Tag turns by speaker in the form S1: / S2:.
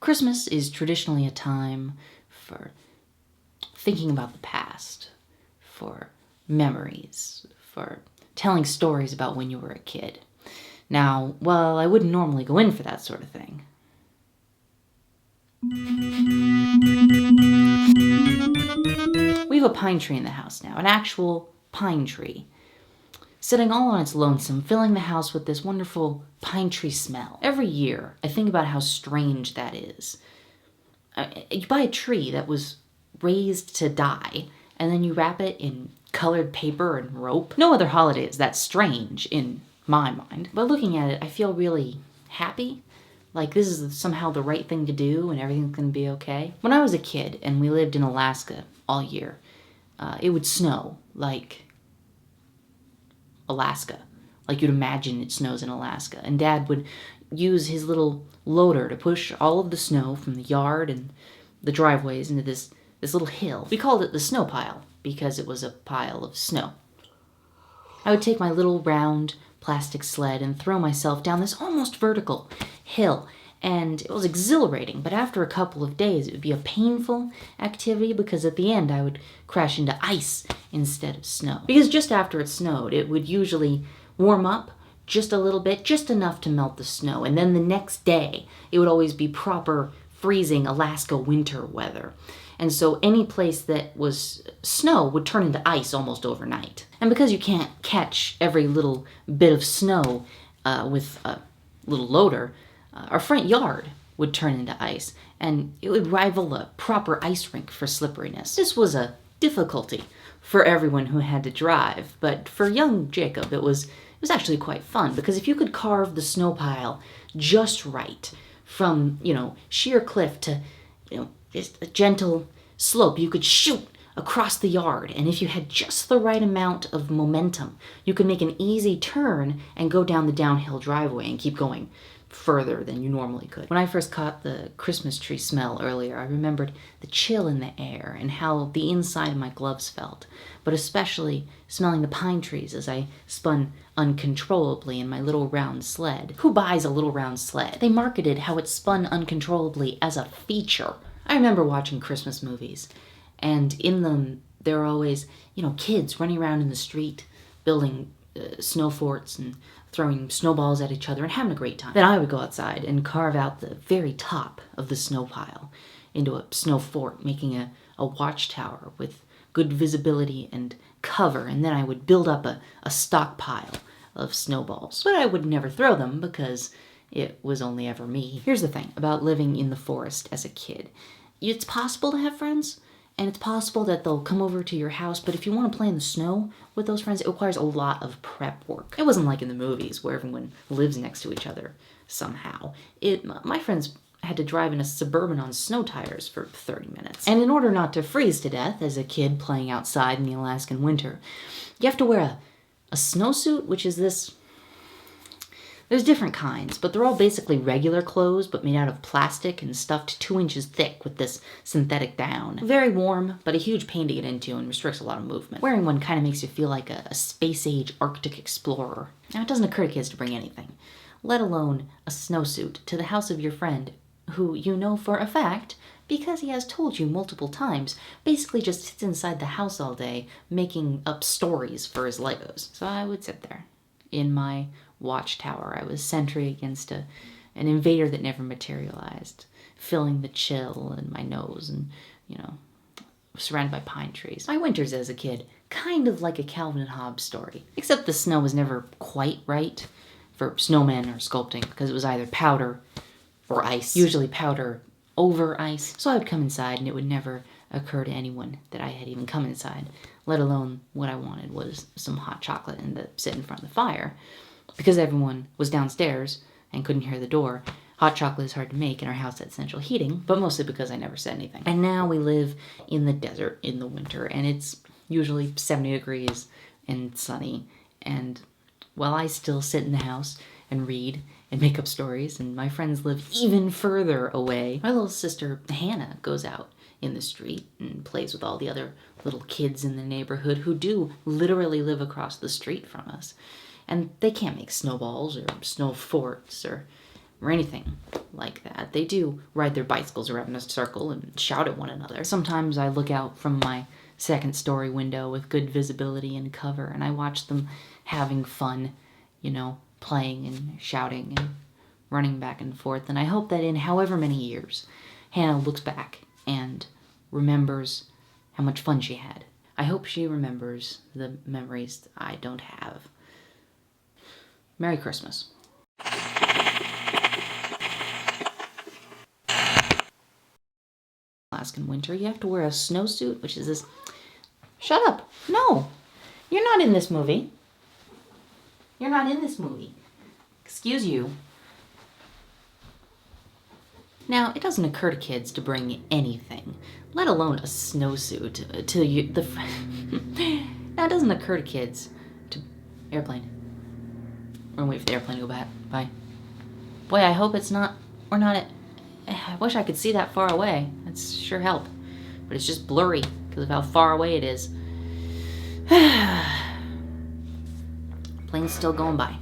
S1: Christmas is traditionally a time for thinking about the past, for memories, for telling stories about when you were a kid. Now, well, I wouldn't normally go in for that sort of thing. We have a pine tree in the house now, an actual pine tree, sitting all on its lonesome, filling the house with this wonderful pine tree smell. Every year, I think about how strange that is. You buy a tree that was raised to die, and then you wrap it in colored paper and rope. No other holiday is that strange in my mind. But looking at it, I feel really happy. Like this is somehow the right thing to do and everything's gonna be okay. When I was a kid and we lived in Alaska all year, it would snow like Alaska. Like you'd imagine it snows in Alaska. And Dad would use his little loader to push all of the snow from the yard and the driveways into this little hill. We called it the snow pile because it was a pile of snow. I would take my little round plastic sled and throw myself down this almost vertical hill. And it was exhilarating, but after a couple of days, it would be a painful activity because at the end I would crash into ice instead of snow. Because just after it snowed, it would usually warm up just a little bit, just enough to melt the snow. And then the next day, it would always be proper freezing Alaska winter weather. And so any place that was snow would turn into ice almost overnight. And because you can't catch every little bit of snow with a little loader, our front yard would turn into ice, and it would rival a proper ice rink for slipperiness. This was a difficulty for everyone who had to drive, but for young Jacob it was actually quite fun, because if you could carve the snow pile just right, from, sheer cliff to, just a gentle slope, you could shoot across the yard, and if you had just the right amount of momentum, you could make an easy turn and go down the downhill driveway and keep going further than you normally could. When I first caught the Christmas tree smell earlier, I remembered the chill in the air and how the inside of my gloves felt, but especially smelling the pine trees as I spun uncontrollably in my little round sled. Who buys a little round sled? They marketed how it spun uncontrollably as a feature. I remember watching Christmas movies, and in them there are always, kids running around in the street building snow forts and throwing snowballs at each other and having a great time. Then I would go outside and carve out the very top of the snow pile into a snow fort, making a watchtower with good visibility and cover, and then I would build up a stockpile of snowballs. But I would never throw them because it was only ever me. Here's the thing about living in the forest as a kid. It's possible to have friends, and it's possible that they'll come over to your house, but if you want to play in the snow with those friends, it requires a lot of prep work. It wasn't like in the movies where everyone lives next to each other somehow. My friends had to drive in a Suburban on snow tires for 30 minutes. And in order not to freeze to death as a kid playing outside in the Alaskan winter, you have to wear a snowsuit, which is this... There's different kinds, but they're all basically regular clothes, but made out of plastic and stuffed 2 inches thick with this synthetic down. Very warm, but a huge pain to get into and restricts a lot of movement. Wearing one kind of makes you feel like a space-age Arctic explorer. Now, it doesn't occur to kids to bring anything, let alone a snowsuit, to the house of your friend, who you know for a fact, because he has told you multiple times, basically just sits inside the house all day making up stories for his Legos. So I would sit there in my watchtower. I was sentry against an invader that never materialized, feeling the chill in my nose and, surrounded by pine trees. My winters as a kid, kind of like a Calvin and Hobbes story, except the snow was never quite right for snowmen or sculpting because it was either powder or ice, usually powder over ice. So I would come inside and it would never occur to anyone that I had even come inside, let alone what I wanted was some hot chocolate and to sit in front of the fire. Because everyone was downstairs and couldn't hear the door, hot chocolate is hard to make in our house at central heating, but mostly because I never said anything. And now we live in the desert in the winter, and it's usually 70 degrees and sunny, and while I still sit in the house and read and make up stories, and my friends live even further away, my little sister Hannah goes out in the street and plays with all the other little kids in the neighborhood who do literally live across the street from us. And they can't make snowballs or snow forts or anything like that. They do ride their bicycles around in a circle and shout at one another. Sometimes I look out from my second story window with good visibility and cover, and I watch them having fun, playing and shouting and running back and forth. And I hope that in however many years, Hannah looks back and remembers how much fun she had. I hope she remembers the memories I don't have. Merry Christmas. Alaskan winter, you have to wear a snowsuit, which is this... Shut up! No! You're not in this movie. You're not in this movie. Excuse you. Now, it doesn't occur to kids to bring anything, let alone a snowsuit, to you. Now, it doesn't occur to kids to... Airplane. We're gonna wait for the airplane to go back. Bye. Boy, I hope it's not... We're not at... I wish I could see that far away. That'd sure help. But it's just blurry because of how far away it is. Plane's still going by.